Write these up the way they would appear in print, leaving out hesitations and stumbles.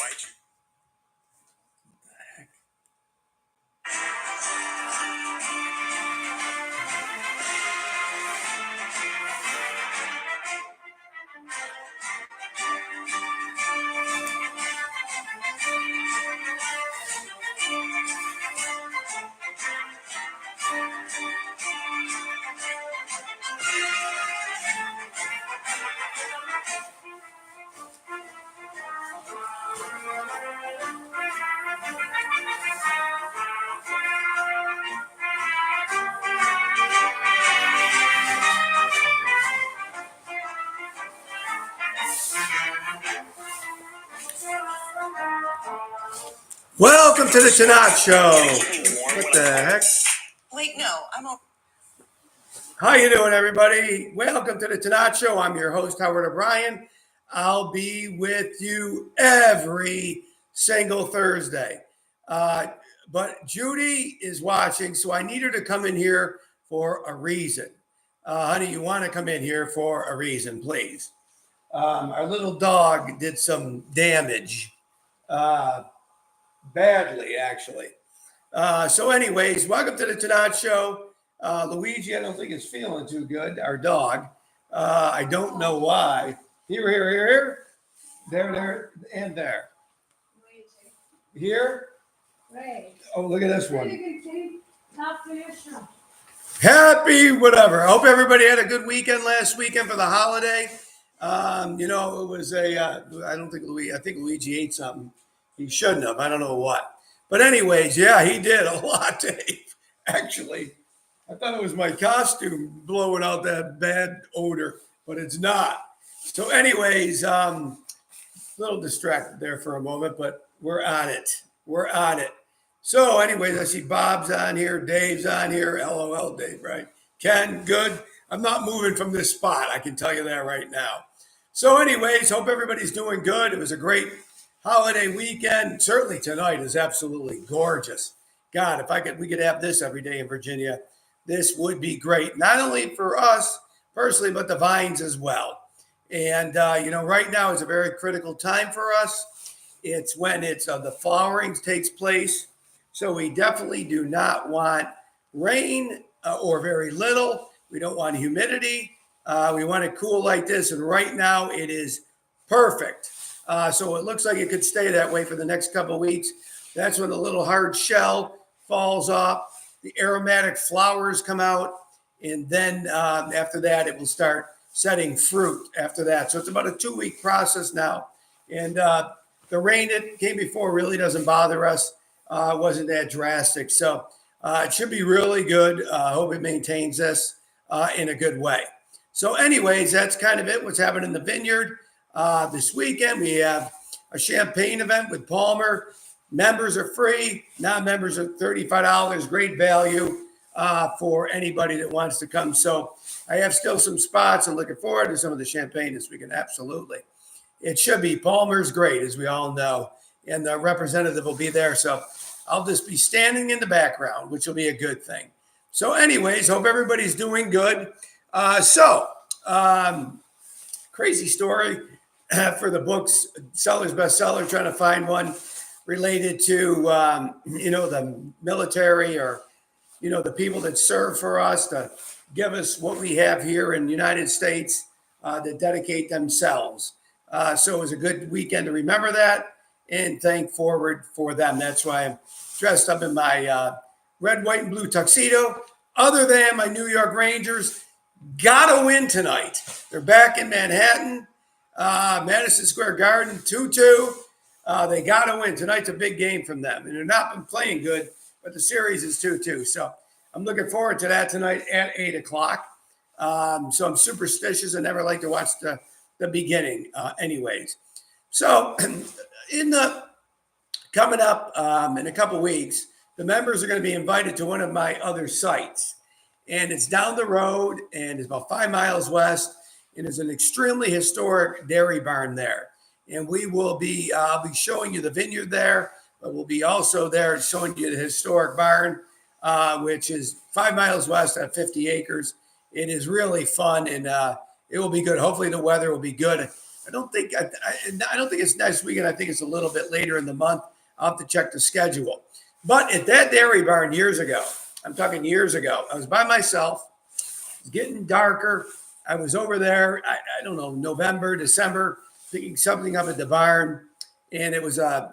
Why'd you? Welcome to the Tannat Show. What the heck? Wait, no, I'm okay. How you doing, everybody? Welcome to the Tannat Show. I'm your host, Howard O'Brien. I'll be with you every single Thursday. But Judy is watching, so I need her to come in here for a reason. Honey, you want to come in here for a reason, please. Our little dog did some damage. Badly, actually. So anyways, welcome to the Tannat Show. Luigi, I don't think is feeling too good, our dog. I don't know why. Here. There, and there. Here. Right. Oh, look at this one. Happy Happy whatever. I hope everybody had a good weekend last weekend for the holiday. It was I think Luigi ate something. He shouldn't have. I don't know what. But anyways, yeah, he did a lot, Dave. Actually, I thought it was my costume blowing out that bad odor, but it's not. So anyways, a little distracted there for a moment, but we're on it. So anyways, I see Bob's on here. Dave's on here. LOL, Dave, right? Ken, good. I'm not moving from this spot. I can tell you that right now. So anyways, hope everybody's doing good. It was a great holiday weekend. Certainly tonight is absolutely gorgeous. God, if we could have this every day in Virginia, this would be great. Not only for us personally, but the vines as well. And right now is a very critical time for us. It's when the flowering takes place. So we definitely do not want rain or very little. We don't want humidity. We want it cool like this. And right now it is perfect. So it looks like it could stay that way for the next couple of weeks. That's when the little hard shell falls off, the aromatic flowers come out, and then after that, it will start setting fruit after that. So it's about a 2-week process now. And the rain that came before really doesn't bother us. It wasn't that drastic. So it should be really good. I hope it maintains this in a good way. So anyways, that's kind of it, what's happening in the vineyard. This weekend, we have a champagne event with Palmer. Members are free. Non-members are $35. Great value for anybody that wants to come. So I have still some spots. I'm looking forward to some of the champagne this weekend. Absolutely. It should be. Palmer's great, as we all know. And the representative will be there. So I'll just be standing in the background, which will be a good thing. So anyways, hope everybody's doing good. Crazy story for the books, seller's bestseller, trying to find one related to, the military or, the people that serve for us to give us what we have here in the United States that dedicate themselves. So it was a good weekend to remember that and thank forward for them. That's why I'm dressed up in my red, white, and blue tuxedo. Other than my New York Rangers, gotta win tonight. They're back in Manhattan, Madison Square Garden, 2-2. They gotta win. Tonight's a big game from them. And they've not been playing good, but the series is 2-2. So I'm looking forward to that tonight at 8 o'clock. So I'm superstitious. I never like to watch the beginning anyways. So coming up in a couple weeks, the members are going to be invited to one of my other sites. And it's down the road, and it's about 5 miles west, and there's an extremely historic dairy barn there. And we will be, I'll be showing you the vineyard there, but we'll be also there showing you the historic barn, which is 5 miles west at 50 acres. It is really fun, and it will be good. Hopefully the weather will be good. I don't think it's next weekend. I think it's a little bit later in the month. I'll have to check the schedule. But at that dairy barn years ago, I'm talking years ago, I was by myself. It's getting darker. I was over there. I don't know, November, December, picking something up at the barn, and it was a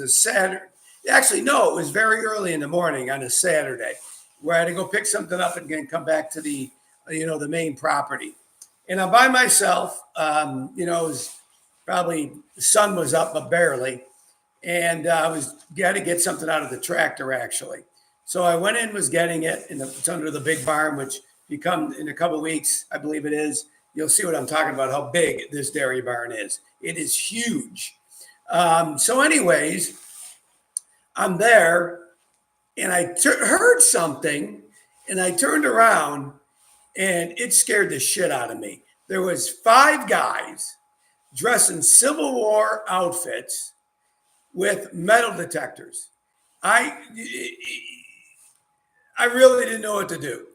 Saturday. Actually, no, it was very early in the morning on a Saturday, where I had to go pick something up and then come back to the main property. And I'm by myself. It was probably the sun was up, but barely. And I got to get something out of the tractor actually. So I went in, was getting it, and it's under the big barn, which you come in a couple of weeks, I believe it is. You'll see what I'm talking about, how big this dairy barn is. It is huge. So anyways, I'm there, and I heard something, and I turned around, and it scared the shit out of me. There was 5 guys dressed in Civil War outfits with metal detectors. I really didn't know what to do.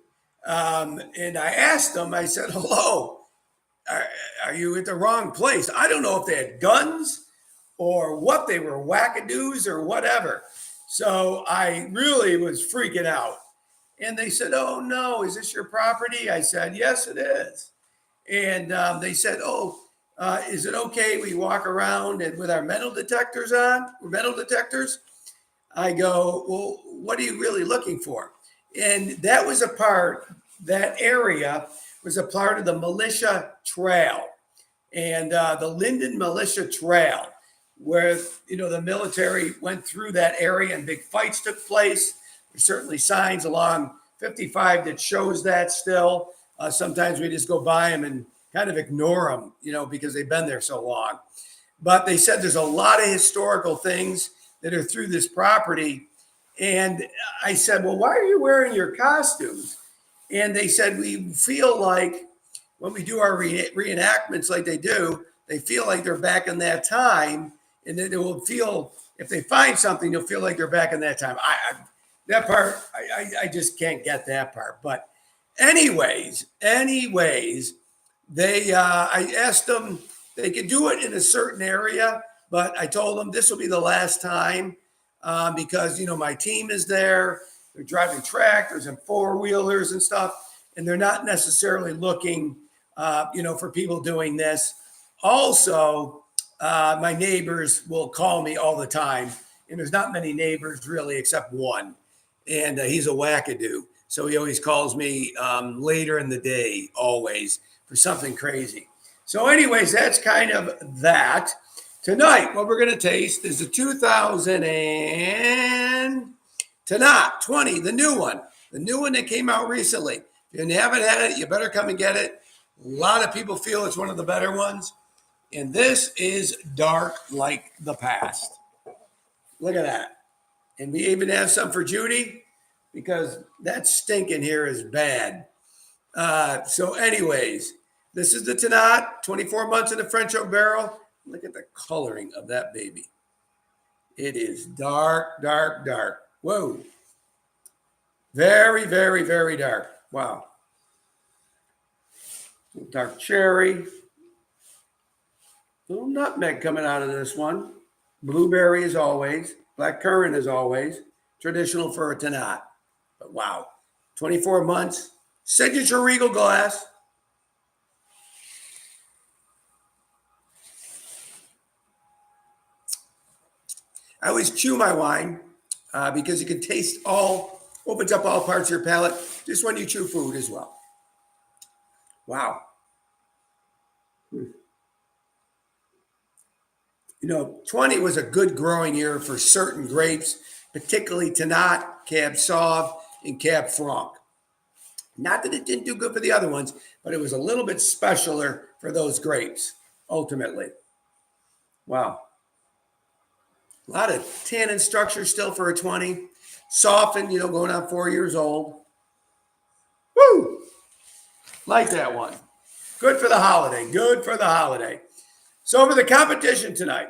And I asked them, I said, hello, are you at the wrong place? I don't know if they had guns or what they were, wackadoos or whatever. So I really was freaking out. And they said, oh, no, is this your property? I said, yes, it is. And they said, oh, is it okay we walk around and with our metal detectors on? Metal detectors? I go, well, what are you really looking for? And that was that area was a part of the militia trail and the Linden Militia Trail, where, the military went through that area and big fights took place. There's certainly signs along 55 that shows that still. Sometimes we just go by them and kind of ignore them, because they've been there so long. But they said there's a lot of historical things that are through this property. And I said, well, why are you wearing your costumes? And they said, we feel like when we do our reenactments like they do, they feel like they're back in that time. And then they will feel, if they find something, they'll feel like they're back in that time. That part, I just can't get that part. But anyways, I asked them, they could do it in a certain area, but I told them this will be the last time because, my team is there. They're driving tractors and 4-wheelers and stuff, and they're not necessarily looking, for people doing this. Also, my neighbors will call me all the time, and there's not many neighbors really except one, and he's a wackadoo. So he always calls me later in the day, always, for something crazy. So anyways, that's kind of that. Tonight, what we're going to taste is the 2000 and Tannat 20, the new one that came out recently. If you haven't had it, you better come and get it. A lot of people feel it's one of the better ones. And this is dark like the past. Look at that. And we even have some for Judy because that stink in here is bad. So anyways, this is the Tannat, 24 months in the French oak barrel. Look at the coloring of that baby. It is dark, dark, dark. Whoa. Very, very, very dark. Wow. Dark cherry. Little nutmeg coming out of this one. Blueberry as always. Black currant as always. Traditional for a Tannat. But wow. 24 months. Signature Regal glass. I always chew my wine because you can taste opens up all parts of your palate just when you chew food as well. Wow. 20 was a good growing year for certain grapes, particularly Tannat, Cab Sauv, and Cab Franc. Not that it didn't do good for the other ones, but it was a little bit specialer for those grapes, ultimately. Wow. A lot of tannin structure still for a 20. Softened, going on 4 years old. Woo! Like that one. Good for the holiday. Good for the holiday. So for the competition tonight,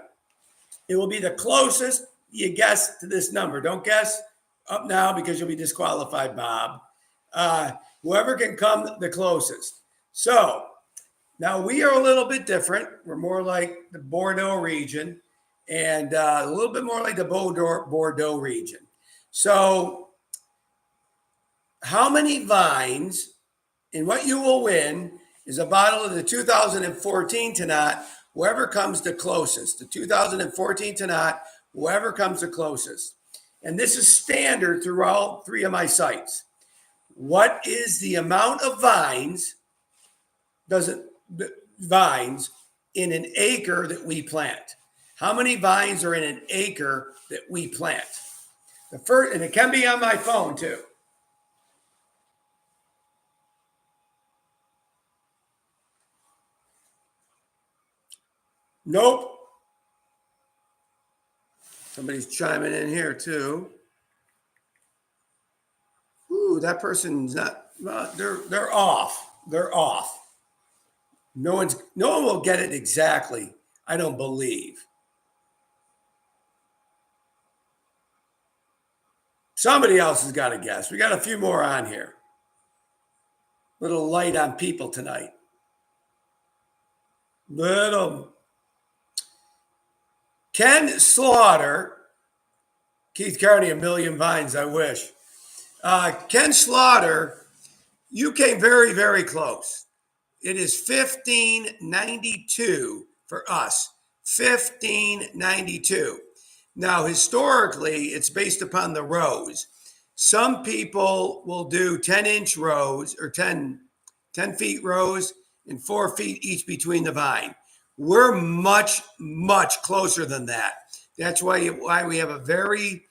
it will be the closest you guess to this number. Don't guess up now because you'll be disqualified, Bob. Whoever can come the closest. So Now, we are a little bit different. We're more like the Bordeaux region and a little bit more like the Bordeaux region. So, how many vines and what you will win is a bottle of the 2014 Tannat, whoever comes the closest. The 2014 Tannat, whoever comes the closest. And this is standard throughout 3 of my sites. What is the amount of vines in an acre that we plant? How many vines are in an acre that we plant? The first, and it can be on my phone too. Nope. Somebody's chiming in here too. Ooh, that person's not. They're off. They're off. No one will get it exactly. I don't believe. Somebody else has got to guess. We got a few more on here. Little light on people tonight. Little. Ken Slaughter. Keith Carney, a million vines, I wish. Ken Slaughter, you came very, very close. It is 1592 for us. 1592. Now, historically, it's based upon the rows. Some people will do 10-inch rows or 10 feet rows and 4 feet each between the vine. We're much, much closer than that. That's why we have a very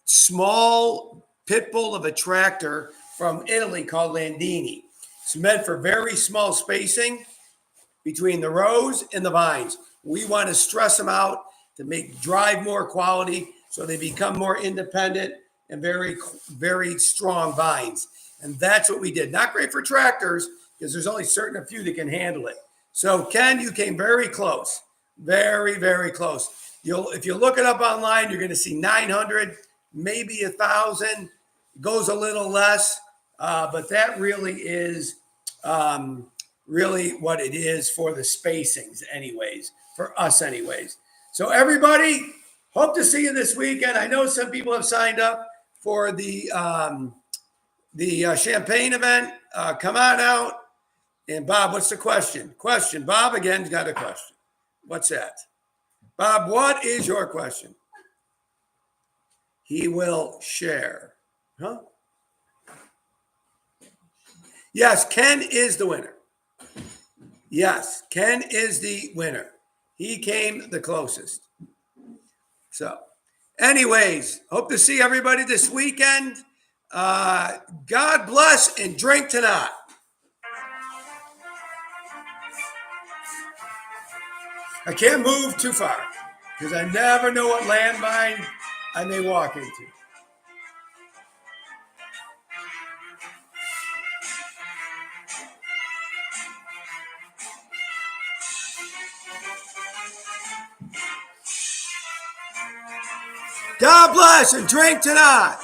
small pit bull of a tractor from Italy called Landini. It's meant for very small spacing between the rows and the vines. We want to stress them out to drive more quality so they become more independent and very, very strong vines. And that's what we did. Not great for tractors because there's only a few that can handle it. So Ken, you came very close. Very, very close. If you look it up online, you're going to see 900, maybe 1,000. Goes a little less, but that really is really what it is for the spacings anyways, for us anyways. So everybody, hope to see you this weekend. I know some people have signed up for the Champagne event. Come on out. And Bob, what's the question? Bob again's got a question. What's that? Bob, what is your question? He will share. Huh? Yes, Ken is the winner. Yes, Ken is the winner. He came the closest. So, anyways, hope to see everybody this weekend. God bless and drink Tannat. I can't move too far because I never know what landmine I may walk into. God bless and drink Tannat.